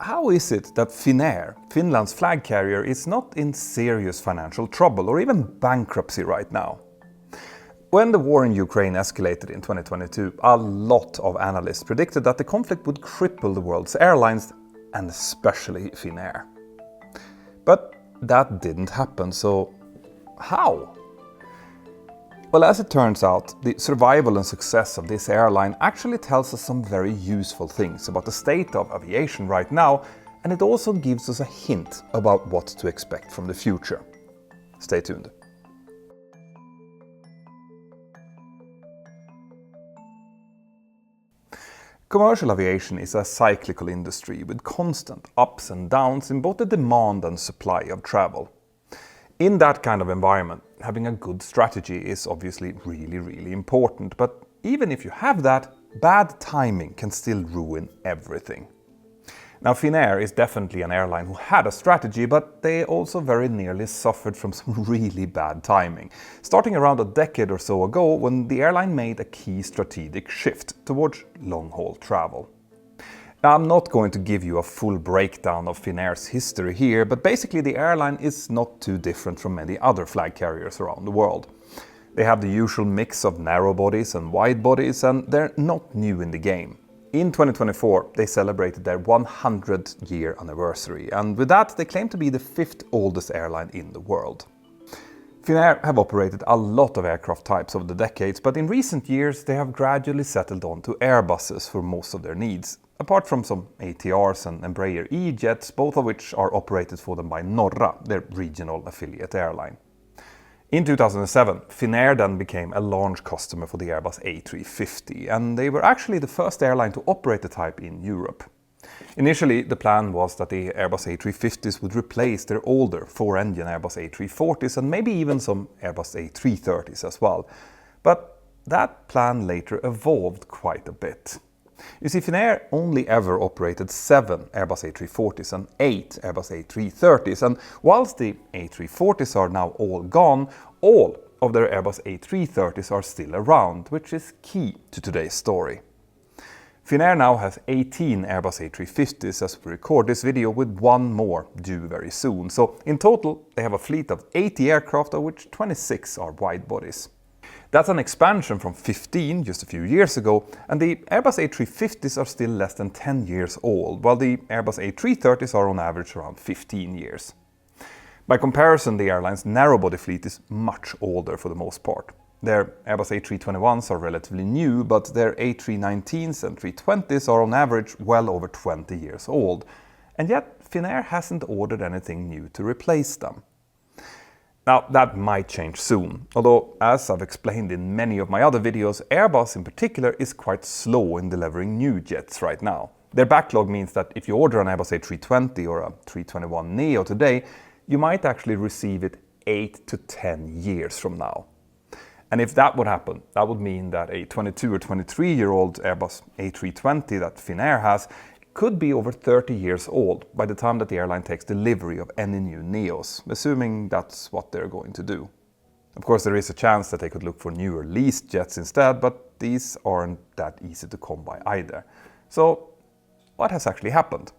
How is it that Finnair, Finland's flag carrier, is not in serious financial trouble or even bankruptcy right now? When the war in Ukraine escalated in 2022, a lot of analysts predicted that the conflict would cripple the world's airlines, and especially Finnair. But that didn't happen, so how? Well, as it turns out, the survival and success of this airline actually tells us some very useful things about the state of aviation right now, and it also gives us a hint about what to expect from the future. Stay tuned. Commercial aviation is a cyclical industry with constant ups and downs in both the demand and supply of travel. In that kind of environment, having a good strategy is obviously really important, but even if you have that, bad timing can still ruin everything. Now, Finnair is definitely an airline who had a strategy, but they also very nearly suffered from some really bad timing, starting around a decade or so ago when the airline made a key strategic shift towards long-haul travel. Now, I'm not going to give you a full breakdown of Finnair's history here, but basically the airline is not too different from many other flag carriers around the world. They have the usual mix of narrow bodies and wide bodies, and they're not new in the game. In 2024, they celebrated their 100-year anniversary, and with that, they claim to be the 5th oldest airline in the world. Finnair have operated a lot of aircraft types over the decades, but in recent years they have gradually settled on to Airbuses for most of their needs, apart from some ATRs and Embraer E-jets, both of which are operated for them by Norra, their regional affiliate airline. In 2007, Finnair then became a launch customer for the Airbus A350, and they were actually the first airline to operate the type in Europe. Initially, the plan was that the Airbus A350s would replace their older 4-engine Airbus A340s and maybe even some Airbus A330s as well. But that plan later evolved quite a bit. You see, Finnair only ever operated 7 Airbus A340s and 8 Airbus A330s, and whilst the A340s are now all gone, all of their Airbus A330s are still around, which is key to today's story. Finnair now has 18 Airbus A350s as we record this video, with one more due very soon. So in total, they have a fleet of 80 aircraft, of which 26 are wide bodies. That's an expansion from 15 just a few years ago, and the Airbus A350s are still less than 10 years old, while the Airbus A330s are on average around 15 years. By comparison, the airline's narrow-body fleet is much older for the most part. Their Airbus A321s are relatively new, but their A319s and 320s are on average well over 20 years old, and yet Finnair hasn't ordered anything new to replace them. Now, that might change soon, although, as I've explained in many of my other videos, Airbus in particular is quite slow in delivering new jets right now. Their backlog means that if you order an Airbus A320 or a 321neo today, you might actually receive it 8 to 10 years from now. And if that would happen, that would mean that a 22 or 23-year-old Airbus A320 that Finnair has could be over 30 years old by the time that the airline takes delivery of any new neos, assuming that's what they're going to do. Of course, there is a chance that they could look for newer leased jets instead, but these aren't that easy to come by either. So, what has actually happened?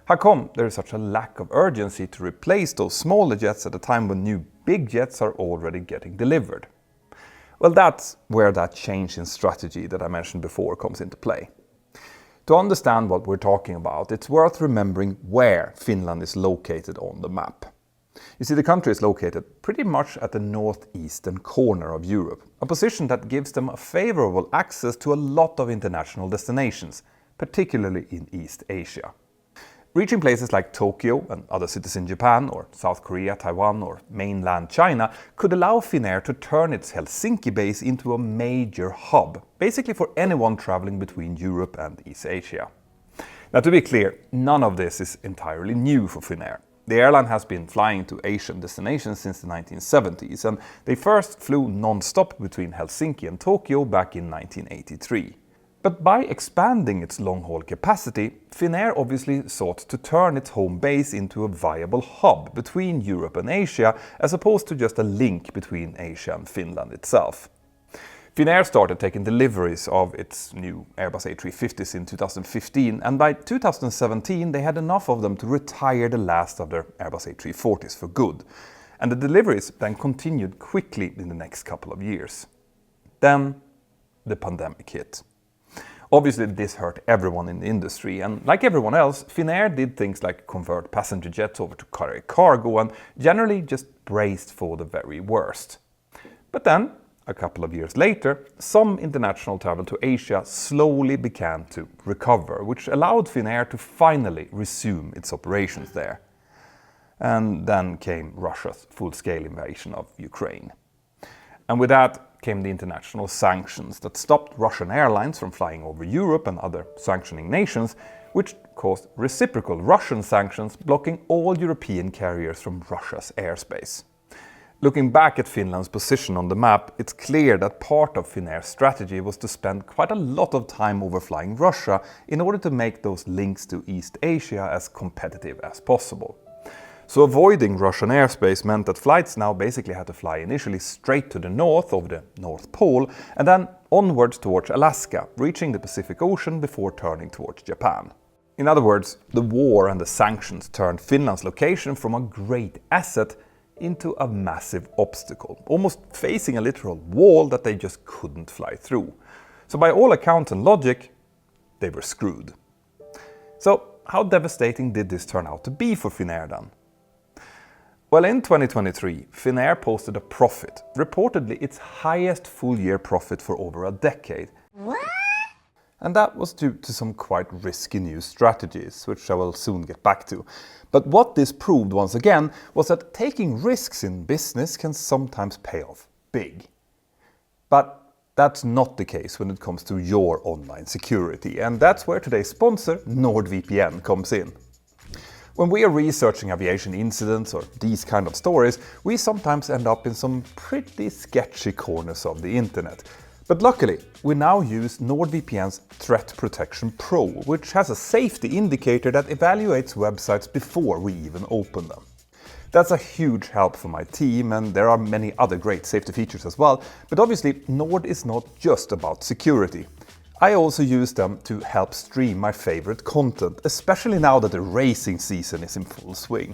How come there is such a lack of urgency to replace those smaller jets at a time when new big jets are already getting delivered? Well, that's where that change in strategy that I mentioned before comes into play. To understand what we're talking about, it's worth remembering where Finland is located on the map. You see, the country is located pretty much at the northeastern corner of Europe, a position that gives them a favorable access to a lot of international destinations, particularly in East Asia. Reaching places like Tokyo and other cities in Japan, or South Korea, Taiwan, or mainland China could allow Finnair to turn its Helsinki base into a major hub, basically for anyone traveling between Europe and East Asia. Now, to be clear, none of this is entirely new for Finnair. The airline has been flying to Asian destinations since the 1970s, and they first flew non-stop between Helsinki and Tokyo back in 1983. But by expanding its long-haul capacity, Finnair obviously sought to turn its home base into a viable hub between Europe and Asia, as opposed to just a link between Asia and Finland itself. Finnair started taking deliveries of its new Airbus A350s in 2015, and by 2017 they had enough of them to retire the last of their Airbus A340s for good. And the deliveries then continued quickly in the next couple of years. Then the pandemic hit. Obviously this hurt everyone in the industry, and like everyone else, Finnair did things like convert passenger jets over to carry cargo and generally just braced for the very worst. But then, a couple of years later, some international travel to Asia slowly began to recover, which allowed Finnair to finally resume its operations there. And then came Russia's full-scale invasion of Ukraine. And with that came the international sanctions that stopped Russian airlines from flying over Europe and other sanctioning nations, which caused reciprocal Russian sanctions blocking all European carriers from Russia's airspace. Looking back at Finland's position on the map, it's clear that part of Finnair's strategy was to spend quite a lot of time overflying Russia in order to make those links to East Asia as competitive as possible. So avoiding Russian airspace meant that flights now basically had to fly initially straight to the north over the North Pole and then onwards towards Alaska, reaching the Pacific Ocean before turning towards Japan. In other words, the war and the sanctions turned Finland's location from a great asset into a massive obstacle, almost facing a literal wall that they just couldn't fly through. So by all accounts and logic, they were screwed. So how devastating did this turn out to be for Finnair then? Well, in 2023, Finnair posted a profit, reportedly its highest full-year profit for over a decade. What? And that was due to some quite risky new strategies, which I will soon get back to. But what this proved once again was that taking risks in business can sometimes pay off big. But that's not the case when it comes to your online security, and that's where today's sponsor, NordVPN, comes in. When we are researching aviation incidents or these kind of stories, we sometimes end up in some pretty sketchy corners of the internet. But luckily, we now use NordVPN's Threat Protection Pro, which has a safety indicator that evaluates websites before we even open them. That's a huge help for my team, and there are many other great safety features as well, but obviously Nord is not just about security. I also use them to help stream my favorite content, especially now that the racing season is in full swing.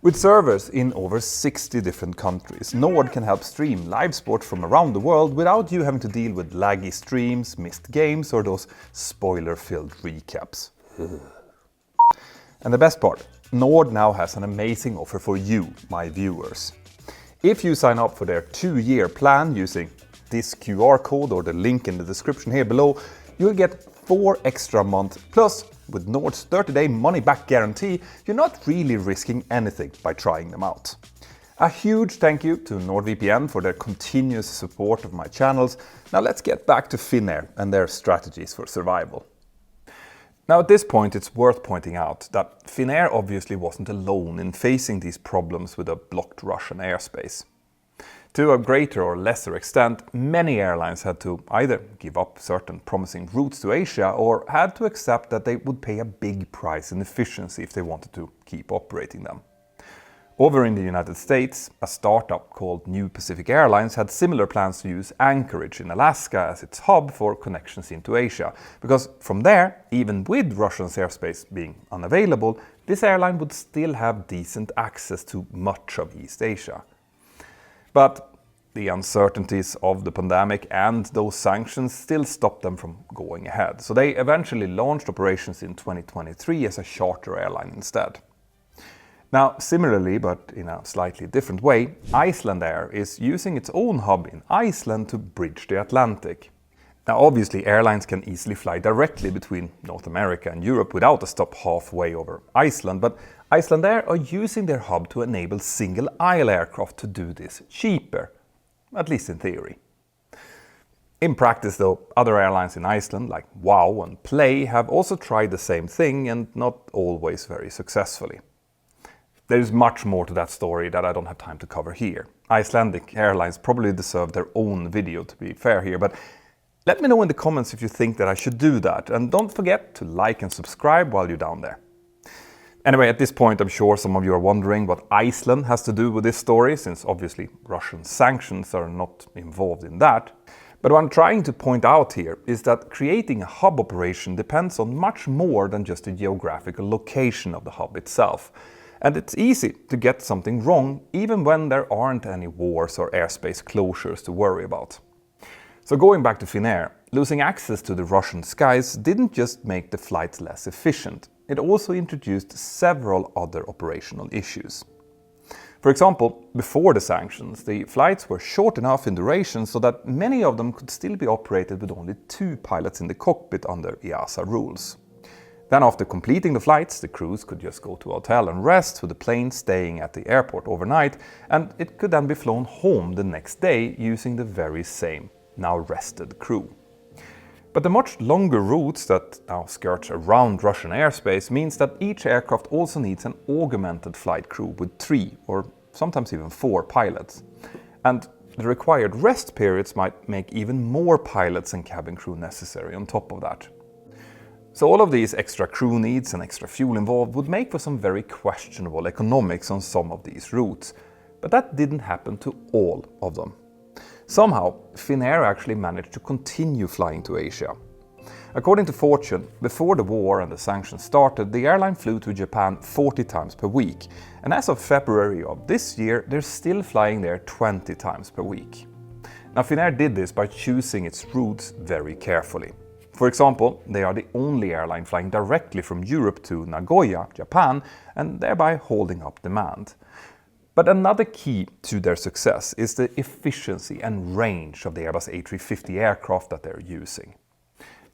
With servers in over 60 different countries, Nord can help stream live sport from around the world without you having to deal with laggy streams, missed games or those spoiler-filled recaps. And the best part, Nord now has an amazing offer for you, my viewers. If you sign up for their 2-year plan using this QR code or the link in the description here below, you'll get 4 extra months. Plus, with Nord's 30-day money-back guarantee, you're not really risking anything by trying them out. A huge thank you to NordVPN for their continuous support of my channels. Now let's get back to Finnair and their strategies for survival. Now at this point it's worth pointing out that Finnair obviously wasn't alone in facing these problems with a blocked Russian airspace. To a greater or lesser extent, many airlines had to either give up certain promising routes to Asia or had to accept that they would pay a big price in efficiency if they wanted to keep operating them. Over in the United States, a startup called New Pacific Airlines had similar plans to use Anchorage in Alaska as its hub for connections into Asia, because from there, even with Russia's airspace being unavailable, this airline would still have decent access to much of East Asia. But the uncertainties of the pandemic and those sanctions still stopped them from going ahead. So they eventually launched operations in 2023 as a charter airline instead. Now, similarly, but in a slightly different way, Icelandair is using its own hub in Iceland to bridge the Atlantic. Now, obviously, airlines can easily fly directly between North America and Europe without a stop halfway over Iceland, but Icelandair are using their hub to enable single-aisle aircraft to do this cheaper, at least in theory. In practice, though, other airlines in Iceland, like WOW and Play, have also tried the same thing and not always very successfully. There's much more to that story that I don't have time to cover here. Icelandic airlines probably deserve their own video, to be fair here, but let me know in the comments if you think that I should do that, and don't forget to like and subscribe while you're down there. Anyway, at this point I'm sure some of you are wondering what Iceland has to do with this story, since obviously Russian sanctions are not involved in that. But what I'm trying to point out here is that creating a hub operation depends on much more than just the geographical location of the hub itself. And it's easy to get something wrong even when there aren't any wars or airspace closures to worry about. So going back to Finnair, losing access to the Russian skies didn't just make the flights less efficient, it also introduced several other operational issues. For example, before the sanctions, the flights were short enough in duration so that many of them could still be operated with only 2 pilots in the cockpit under EASA rules. Then after completing the flights, the crews could just go to a hotel and rest, with the plane staying at the airport overnight, and it could then be flown home the next day using the very same, now rested crew. But the much longer routes that now skirt around Russian airspace means that each aircraft also needs an augmented flight crew with 3 or sometimes even 4 pilots. And the required rest periods might make even more pilots and cabin crew necessary on top of that. So all of these extra crew needs and extra fuel involved would make for some very questionable economics on some of these routes. But that didn't happen to all of them. Somehow, Finnair actually managed to continue flying to Asia. According to Fortune, before the war and the sanctions started, the airline flew to Japan 40 times per week, and as of February of this year, they're still flying there 20 times per week. Now, Finnair did this by choosing its routes very carefully. For example, they are the only airline flying directly from Europe to Nagoya, Japan, and thereby holding up demand. But another key to their success is the efficiency and range of the Airbus A350 aircraft that they're using.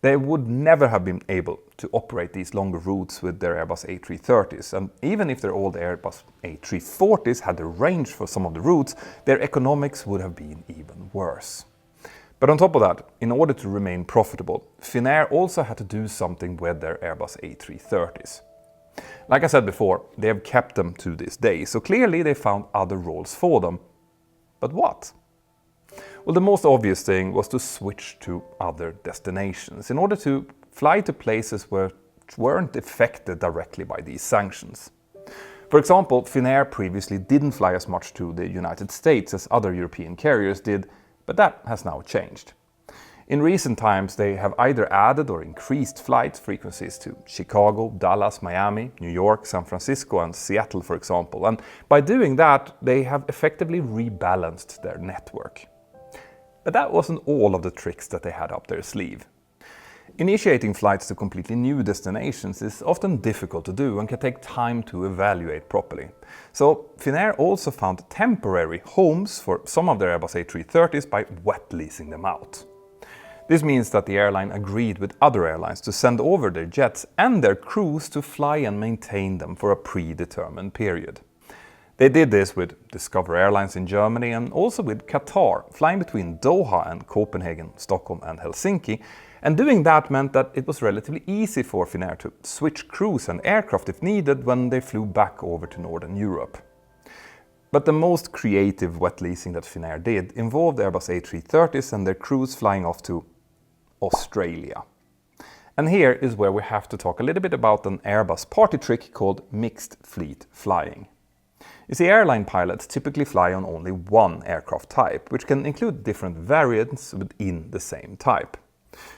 They would never have been able to operate these longer routes with their Airbus A330s, and even if their old Airbus A340s had the range for some of the routes, their economics would have been even worse. But on top of that, in order to remain profitable, Finnair also had to do something with their Airbus A330s. Like I said before, they have kept them to this day, so clearly they found other roles for them. But what? Well, the most obvious thing was to switch to other destinations in order to fly to places which weren't affected directly by these sanctions. For example, Finnair previously didn't fly as much to the United States as other European carriers did, but that has now changed. In recent times, they have either added or increased flight frequencies to Chicago, Dallas, Miami, New York, San Francisco and Seattle, for example. And by doing that, they have effectively rebalanced their network. But that wasn't all of the tricks that they had up their sleeve. Initiating flights to completely new destinations is often difficult to do and can take time to evaluate properly. So Finnair also found temporary homes for some of their Airbus A330s by wet leasing them out. This means that the airline agreed with other airlines to send over their jets and their crews to fly and maintain them for a predetermined period. They did this with Discover Airlines in Germany and also with Qatar, flying between Doha and Copenhagen, Stockholm and Helsinki. And doing that meant that it was relatively easy for Finnair to switch crews and aircraft if needed when they flew back over to Northern Europe. But the most creative wet leasing that Finnair did involved Airbus A330s and their crews flying off to Australia. And here is where we have to talk a little bit about an Airbus party trick called mixed fleet flying. You see, airline pilots typically fly on only one aircraft type, which can include different variants within the same type.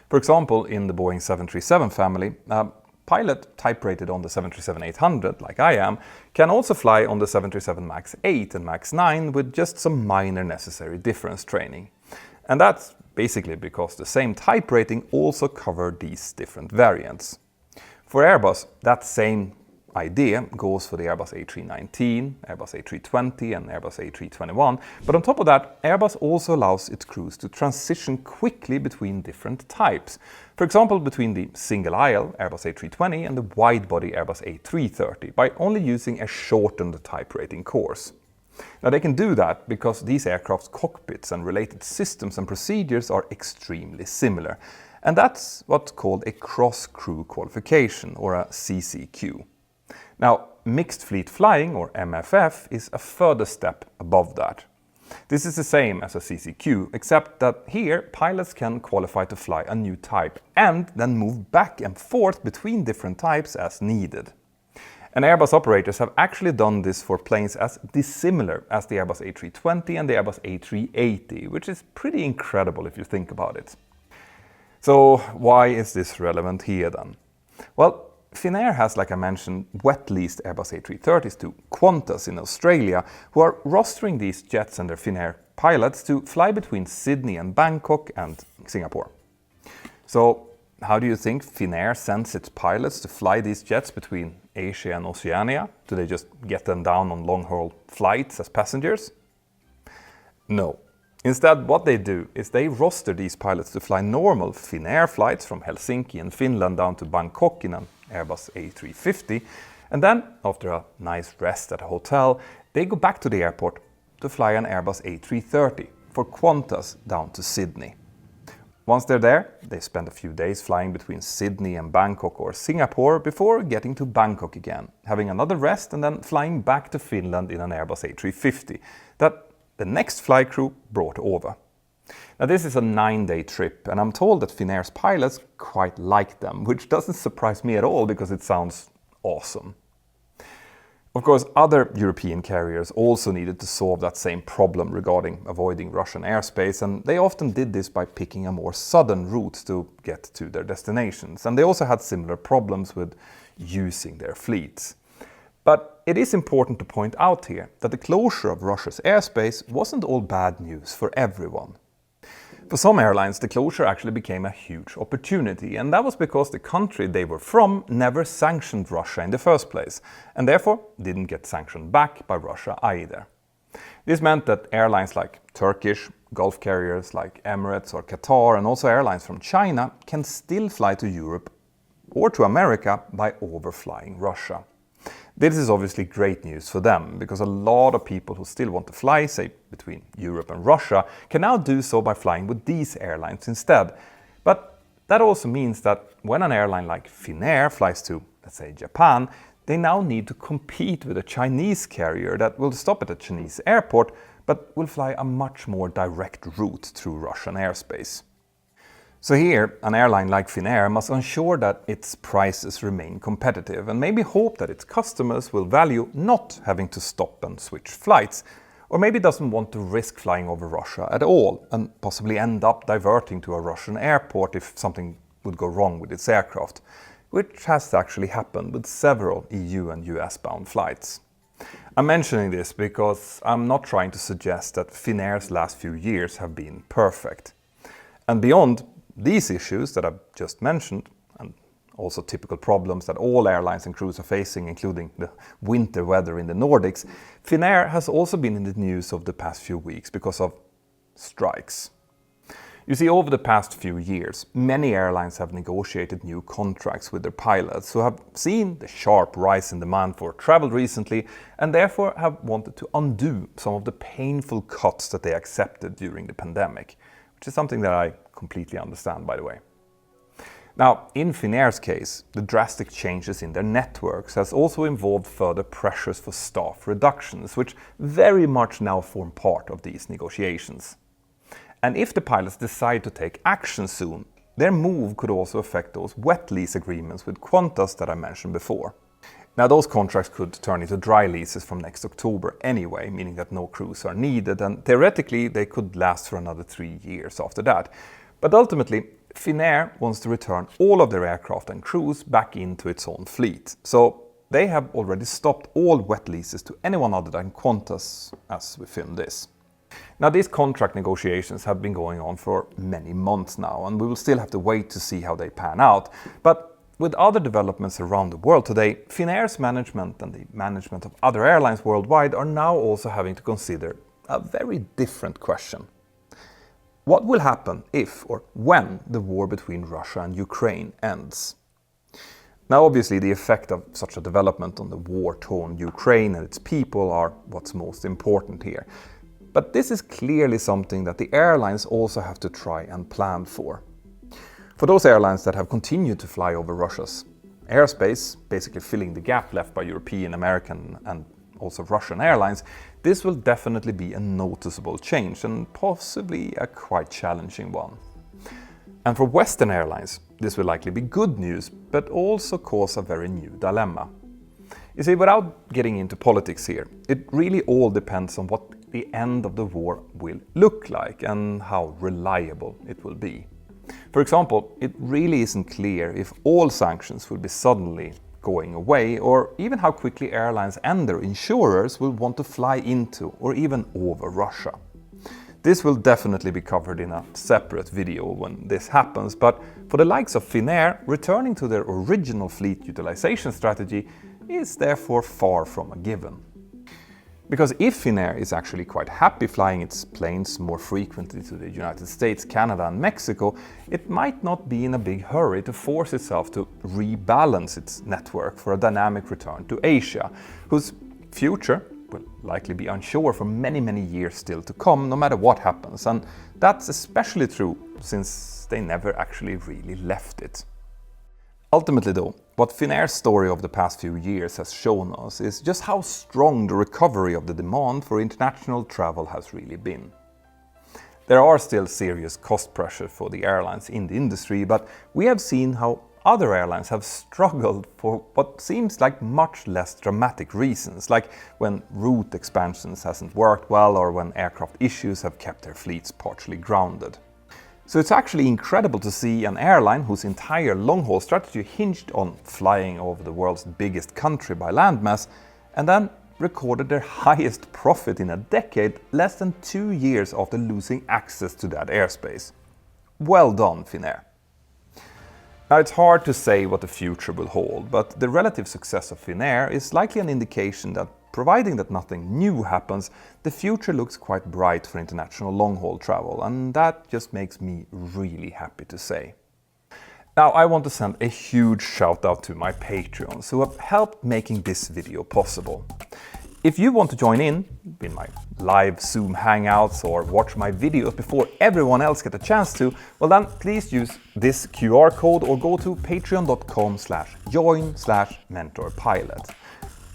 For example, in the Boeing 737 family, a pilot type-rated on the 737-800, like I am, can also fly on the 737 MAX 8 and MAX 9 with just some minor necessary difference training. And that's basically because the same type rating also covered these different variants. For Airbus, that same idea goes for the Airbus A319, Airbus A320 and Airbus A321, but on top of that, Airbus also allows its crews to transition quickly between different types. For example, between the single-aisle Airbus A320 and the wide-body Airbus A330 by only using a shortened type rating course. Now they can do that because these aircraft's cockpits and related systems and procedures are extremely similar. And that's what's called a cross-crew qualification, or a CCQ. Now, mixed fleet flying, or MFF, is a further step above that. This is the same as a CCQ, except that here pilots can qualify to fly a new type and then move back and forth between different types as needed. And Airbus operators have actually done this for planes as dissimilar as the Airbus A320 and the Airbus A380, which is pretty incredible if you think about it. So why is this relevant here then? Well, Finnair has, like I mentioned, wet leased Airbus A330s to Qantas in Australia, who are rostering these jets and their Finnair pilots to fly between Sydney and Bangkok and Singapore. So how do you think Finnair sends its pilots to fly these jets between Asia and Oceania? Do they just get them down on long-haul flights as passengers? No. Instead, what they do is they roster these pilots to fly normal Finnair flights from Helsinki in Finland down to Bangkok in an Airbus A350, and then, after a nice rest at a hotel, they go back to the airport to fly an Airbus A330 for Qantas down to Sydney. Once they're there, they spend a few days flying between Sydney and Bangkok or Singapore before getting to Bangkok again, having another rest and then flying back to Finland in an Airbus A350 that the next flight crew brought over. Now this is a 9-day trip, and I'm told that Finnair's pilots quite like them, which doesn't surprise me at all because it sounds awesome. Of course, other European carriers also needed to solve that same problem regarding avoiding Russian airspace, and they often did this by picking a more southern route to get to their destinations. And they also had similar problems with using their fleets. But it is important to point out here that the closure of Russia's airspace wasn't all bad news for everyone. For some airlines, the closure actually became a huge opportunity, and that was because the country they were from never sanctioned Russia in the first place, and therefore didn't get sanctioned back by Russia either. This meant that airlines like Turkish, Gulf carriers like Emirates or Qatar, and also airlines from China can still fly to Europe or to America by overflying Russia. This is obviously great news for them, because a lot of people who still want to fly, say, between Europe and Russia, can now do so by flying with these airlines instead. But that also means that when an airline like Finnair flies to, let's say, Japan, they now need to compete with a Chinese carrier that will stop at a Chinese airport, but will fly a much more direct route through Russian airspace. So here, an airline like Finnair must ensure that its prices remain competitive and maybe hope that its customers will value not having to stop and switch flights, or maybe doesn't want to risk flying over Russia at all and possibly end up diverting to a Russian airport if something would go wrong with its aircraft, which has actually happened with several EU and US bound flights. I'm mentioning this because I'm not trying to suggest that Finnair's last few years have been perfect. And beyond these issues that I've just mentioned, and also typical problems that all airlines and crews are facing, including the winter weather in the Nordics, Finnair has also been in the news over the past few weeks because of strikes. You see, over the past few years, many airlines have negotiated new contracts with their pilots who have seen the sharp rise in demand for travel recently and therefore have wanted to undo some of the painful cuts that they accepted during the pandemic, which is something that I completely understand, by the way. Now, in Finnair's case, the drastic changes in their networks has also involved further pressures for staff reductions, which very much now form part of these negotiations. And if the pilots decide to take action soon, their move could also affect those wet lease agreements with Qantas that I mentioned before. Now, those contracts could turn into dry leases from next October anyway, meaning that no crews are needed, and theoretically they could last for another 3 years after that. But ultimately, Finnair wants to return all of their aircraft and crews back into its own fleet. So they have already stopped all wet leases to anyone other than Qantas as we film this. Now, these contract negotiations have been going on for many months now, and we will still have to wait to see how they pan out. But with other developments around the world today, Finnair's management and the management of other airlines worldwide are now also having to consider a very different question. What will happen if or when the war between Russia and Ukraine ends? Now, obviously, the effect of such a development on the war-torn Ukraine and its people are what's most important here. But this is clearly something that the airlines also have to try and plan for. For those airlines that have continued to fly over Russia's airspace, basically filling the gap left by European, American and also Russian airlines, this will definitely be a noticeable change and possibly a quite challenging one. And for Western airlines, this will likely be good news, but also cause a very new dilemma. You see, without getting into politics here, it really all depends on what the end of the war will look like and how reliable it will be. For example, it really isn't clear if all sanctions will be suddenly going away, or even how quickly airlines and their insurers will want to fly into or even over Russia. This will definitely be covered in a separate video when this happens, but for the likes of Finnair, returning to their original fleet utilization strategy is therefore far from a given. Because if Finnair is actually quite happy flying its planes more frequently to the United States, Canada and Mexico, it might not be in a big hurry to force itself to rebalance its network for a dynamic return to Asia, whose future will likely be unsure for many years still to come, no matter what happens. And that's especially true since they never actually really left it. Ultimately though, what Finnair's story over the past few years has shown us is just how strong the recovery of the demand for international travel has really been. There are still serious cost pressure for the airlines in the industry, but we have seen how other airlines have struggled for what seems like much less dramatic reasons, like when route expansions hasn't worked well or when aircraft issues have kept their fleets partially grounded. So it's actually incredible to see an airline whose entire long-haul strategy hinged on flying over the world's biggest country by landmass, and then recorded their highest profit in a decade less than 2 years after losing access to that airspace. Well done, Finnair. Now, it's hard to say what the future will hold, but the relative success of Finnair is likely an indication that, providing that nothing new happens, the future looks quite bright for international long-haul travel, and that just makes me really happy to say. Now, I want to send a huge shout out to my Patreons who have helped making this video possible. If you want to join in my live Zoom hangouts or watch my videos before everyone else gets a chance to, well then please use this QR code or go to patreon.com/join/mentorpilot.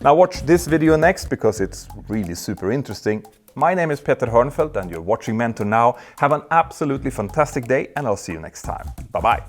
Now watch this video next because it's really super interesting. My name is Peter Hörnfeldt and you're watching Mentor now. Have an absolutely fantastic day and I'll see you next time. Bye bye.